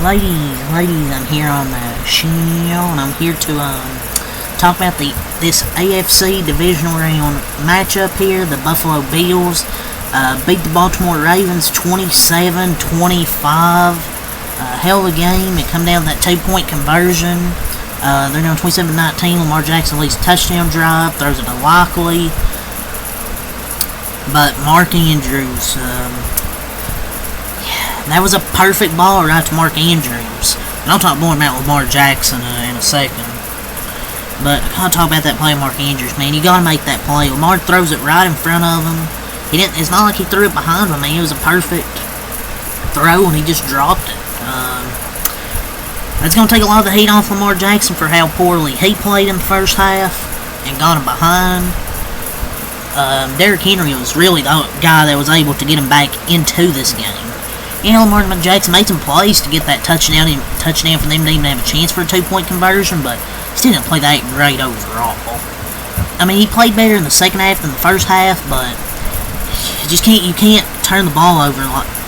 ladies, I'm here on the show, and I'm here to talk about this AFC Divisional round matchup here. The Buffalo Bills beat the Baltimore Ravens 27-25. Hell of a game. It come down to that 2-point conversion. They're down 27-19. Lamar Jackson leads a touchdown drive, throws it to Lockley. But Mark Andrews, that was a perfect ball right to Mark Andrews. And I'll talk more about Lamar Jackson in a second. But I'll talk about that play of Mark Andrews, man. You gotta make that play. Lamar throws it right in front of him. It's not like he threw it behind him, man. It was a perfect throw, and he just dropped it. That's going to take a lot of the heat off Lamar Jackson for how poorly he played in the first half and got him behind. Derrick Henry was really the guy that was able to get him back into this game. Lamar Jackson made some plays to get that touchdown for them to even have a chance for a 2-point conversion, but he still didn't play that great overall. I mean, he played better in the second half than the first half, but you can't turn the ball over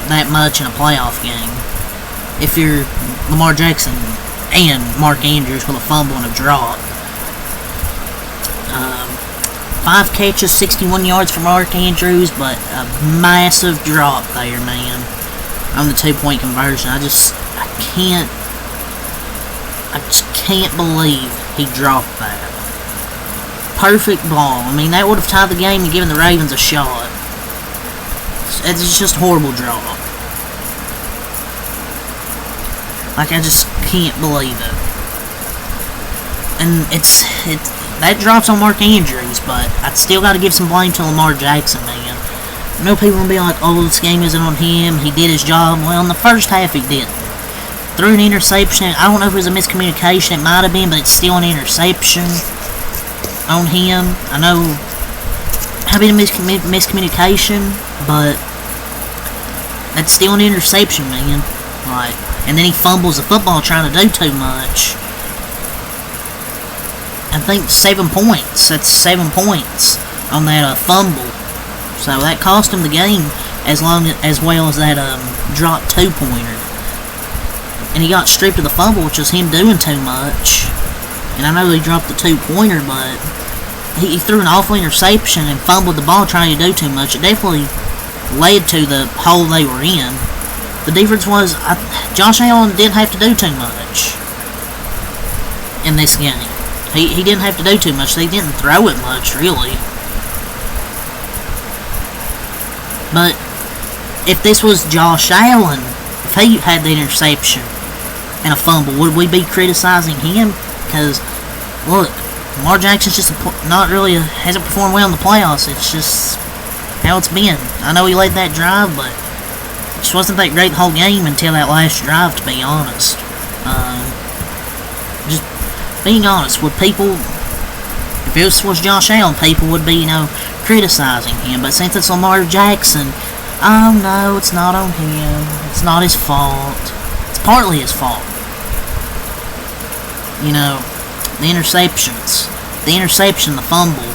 that much in a playoff game if you're Lamar Jackson and Mark Andrews with a fumble and a drop. 5 catches, 61 yards for Mark Andrews, but a massive drop there, man, on the 2-point conversion. I just can't believe he dropped that. Perfect ball. I mean, that would have tied the game and given the Ravens a shot. It's just a horrible drop. Like, I just can't believe it. And that drops on Mark Andrews, but I'd still got to give some blame to Lamar Jackson, man. I know people will be like, oh, this game isn't on him, he did his job. Well, in the first half, he didn't. Threw an interception. I don't know if it was a miscommunication. It might have been, but it's still an interception on him. I know it might be a miscommunication, but that's still an interception, man. Like, and then he fumbles the football trying to do too much. I think 7 points. That's 7 points on that fumble. So that cost him the game, as well as that dropped 2-pointer. And he got stripped of the fumble, which was him doing too much. And I know he dropped the 2-pointer, but he threw an awful interception and fumbled the ball trying to do too much. It definitely led to the hole they were in. The difference was Josh Allen didn't have to do too much in this game. He didn't have to do too much. They didn't throw it much, really. But if this was Josh Allen, if he had the interception and a fumble, would we be criticizing him? Because, look, Lamar Jackson's just hasn't performed well in the playoffs. It's just how it's been. I know he led that drive, but it just wasn't that great the whole game until that last drive, to be honest. Just being honest, if this was Josh Allen, people would be, criticizing him. But since it's Lamar Jackson, oh no, it's not on him. It's not his fault. It's partly his fault. The interceptions. The interception, the fumble,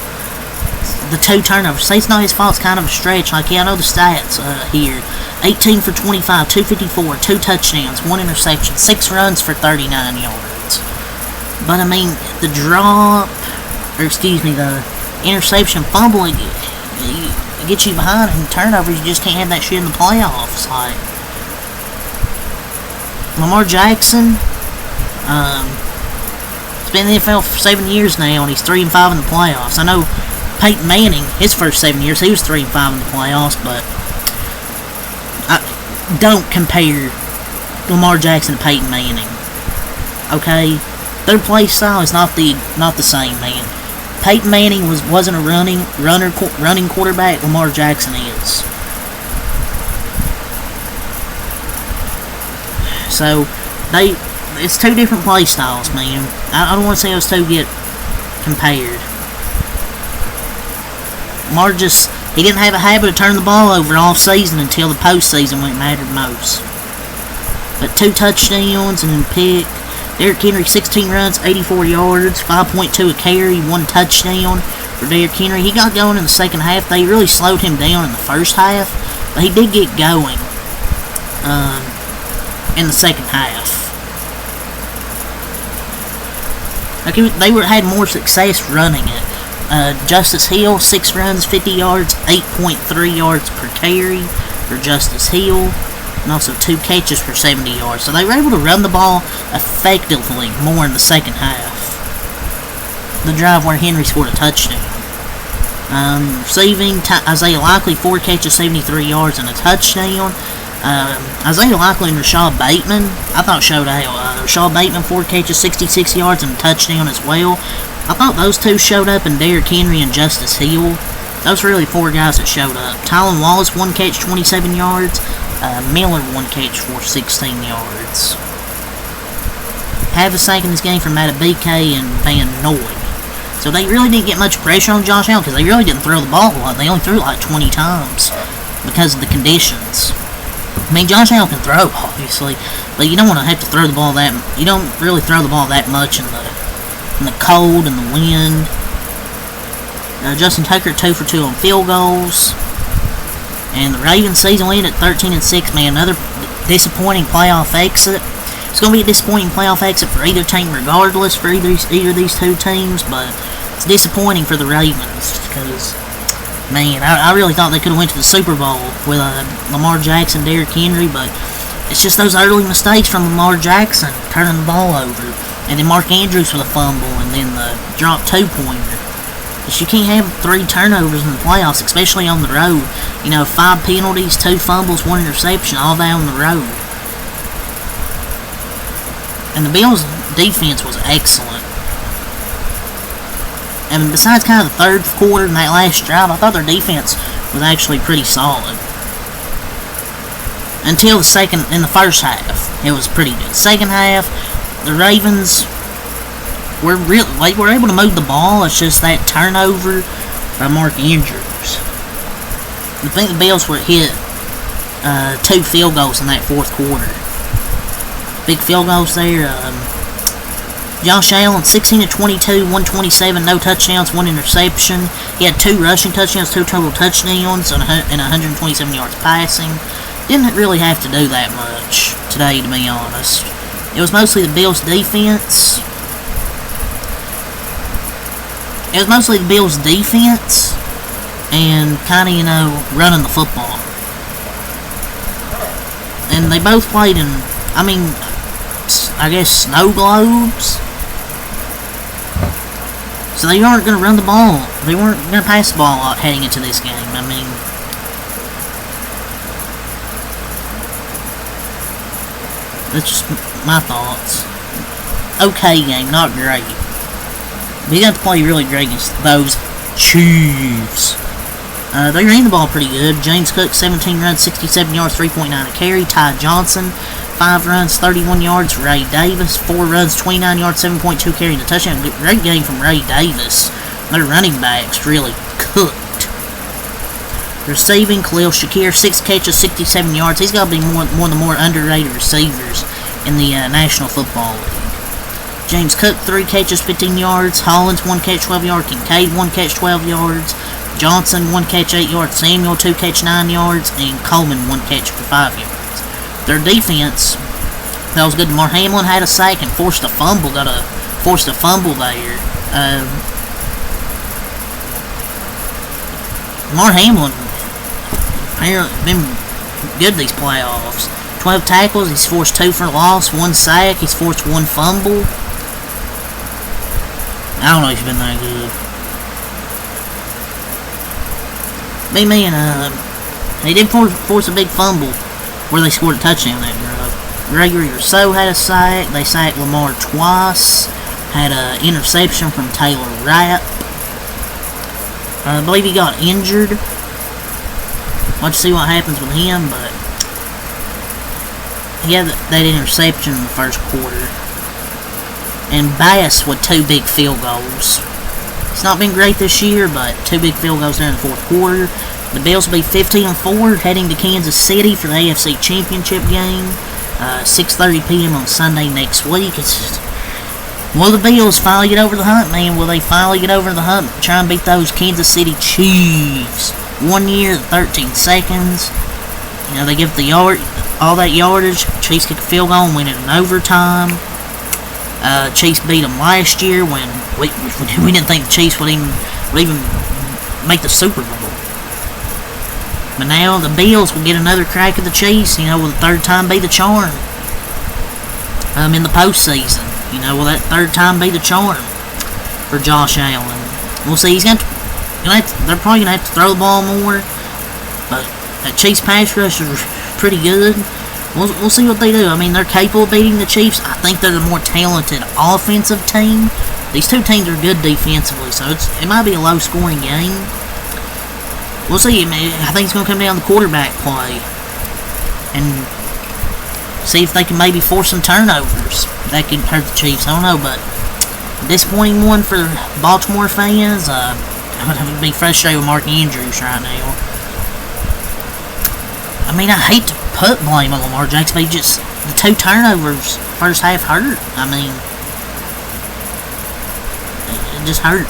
the 2 turnovers. Say it's not his fault, it's kind of a stretch. Like, yeah, I know the stats here. 18 for 25, 254, 2 touchdowns, 1 interception, 6 runs for 39 yards. But, I mean, the interception, fumble, it gets you behind, and turnovers, you just can't have that shit in the playoffs. Like, Lamar Jackson, he's been in the NFL for 7 years now, and he's 3-5 in the playoffs. I know Peyton Manning, his first 7 years, he was 3-5 in the playoffs, but don't compare Lamar Jackson to Peyton Manning. Okay, their play style is not the same, man. Peyton Manning wasn't a running quarterback. Lamar Jackson is. So it's 2 different play styles, man. I don't want to say those 2 get compared. Lamar he didn't have a habit of turning the ball over all season until the postseason when it mattered most. But 2 touchdowns and a pick. Derrick Henry, 16 runs, 84 yards, 5.2 a carry, 1 touchdown for Derrick Henry. He got going in the second half. They really slowed him down in the first half, but he did get going. in the second half. Like they had more success running it. Justice Hill, 6 runs, 50 yards, 8.3 yards per carry for Justice Hill, and also 2 catches for 70 yards. So they were able to run the ball effectively more in the second half. The drive where Henry scored a touchdown. Receiving, Isaiah Likely, 4 catches, 73 yards, and a touchdown. Isaiah Likely and Rashad Bateman, I thought showed out. Rashad Bateman, 4 catches, 66 yards, and a touchdown as well. I thought those two showed up, and Derrick Henry and Justice Hill. Those were really 4 guys that showed up. Tylan Wallace, 1 catch, 27 yards. Miller, 1 catch for 16 yards. Havlicek in this game for Matabike and Van Noy. So they really didn't get much pressure on Josh Allen because they really didn't throw the ball a lot. They only threw it like 20 times because of the conditions. I mean, Josh Allen can throw, obviously, but you don't want to have to throw the ball that. You don't really throw the ball that much in the cold and the wind. Justin Tucker 2 for 2 on field goals, and the Ravens season win at 13-6. Man, another disappointing playoff exit. It's going to be a disappointing playoff exit for either team, regardless for either of these two teams. But it's disappointing for the Ravens because, man, I really thought they could have went to the Super Bowl with Lamar Jackson, Derrick Henry, but it's just those early mistakes from Lamar Jackson turning the ball over, and then Mark Andrews with a fumble, and then the drop 2-pointer. But you can't have 3 turnovers in the playoffs, especially on the road. 5 penalties, 2 fumbles, 1 interception, all that on the road. And the Bills' defense was excellent. And besides kind of the third quarter and that last drive, I thought their defense was actually pretty solid. Until in the first half, it was pretty good. Second half, the Ravens were able to move the ball. It's just that turnover by Mark Andrews. I think the Bills were hit 2 field goals in that fourth quarter. Big field goals there. Josh Allen, 16 of 22, 127, no touchdowns, 1 interception. He had 2 rushing touchdowns, 2 total touchdowns, and 127 yards passing. Didn't really have to do that much today, to be honest. It was mostly the Bills' defense. And kind of, running the football. And they both played in, I guess, snow globes. So they aren't going to run the ball. They weren't going to pass the ball a lot heading into this game. That's just my thoughts. Okay game, not great. But you got to play really great against those Chiefs. They ran the ball pretty good. James Cook, 17 runs, 67 yards, 3.9 a carry. Ty Johnson, 5 runs, 31 yards. Ray Davis, 4 runs, 29 yards, 7.2 carry and a touchdown. Great game from Ray Davis. Their running backs really cooked. Receiving, Khalil Shakir, 6 catches, 67 yards. He's got to be one of the more underrated receivers in the National Football League. James Cook, 3 catches, 15 yards. Hollins, 1 catch, 12 yards. Kincaid, 1 catch, 12 yards. Johnson, 1 catch, 8 yards. Samuel, 2 catch, 9 yards. And Coleman, 1 catch for 5 yards. Their defense, that was good. Mar Hamlin had a sack and forced a fumble. Forced a fumble there. Mar Hamlin apparently been good these playoffs. 12 tackles, he's forced 2 for loss, 1 sack, he's forced 1 fumble. I don't know if he's been that good. He did force a big fumble where they scored a touchdown that drive. Gregory Rousseau had a sack. They sacked Lamar twice. Had an interception from Taylor Rapp. I believe he got injured. Let's see what happens with him, but he had that interception in the first quarter. And Bass with 2 big field goals. It's not been great this year, but 2 big field goals there in the fourth quarter. The Bills will be 15-4, heading to Kansas City for the AFC Championship game. 6:30 p.m. on Sunday next week. Will the Bills finally get over the hump, man? Will they finally get over the hump and try and beat those Kansas City Chiefs? 1 year, 13 seconds. They give the all that yardage. Chiefs kick a field goal and win it in overtime. Chiefs beat them last year when we didn't think the Chiefs would even make the Super Bowl. But now the Bills will get another crack at the Chiefs. Will the third time be the charm? In the postseason, will that third time be the charm for Josh Allen? We'll see. They're probably gonna have to throw the ball more, but that Chiefs pass rush is pretty good. We'll see what they do. They're capable of beating the Chiefs. I think they're the more talented offensive team. These two teams are good defensively, so it might be a low-scoring game. We'll see. I think it's going to come down to quarterback play. And see if they can maybe force some turnovers. That could hurt the Chiefs. I don't know, but disappointing one for Baltimore fans. I'm going to be frustrated with Mark Andrews right now. I hate to put blame on Lamar Jackson, but the two turnovers first half hurt. It just hurt.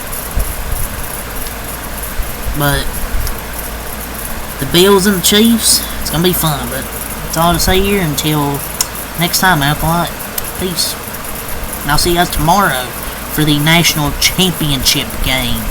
But the Bills and the Chiefs, it's going to be fun, but that's all to say here until next time, Alkalite. Peace. And I'll see you guys tomorrow for the National Championship game.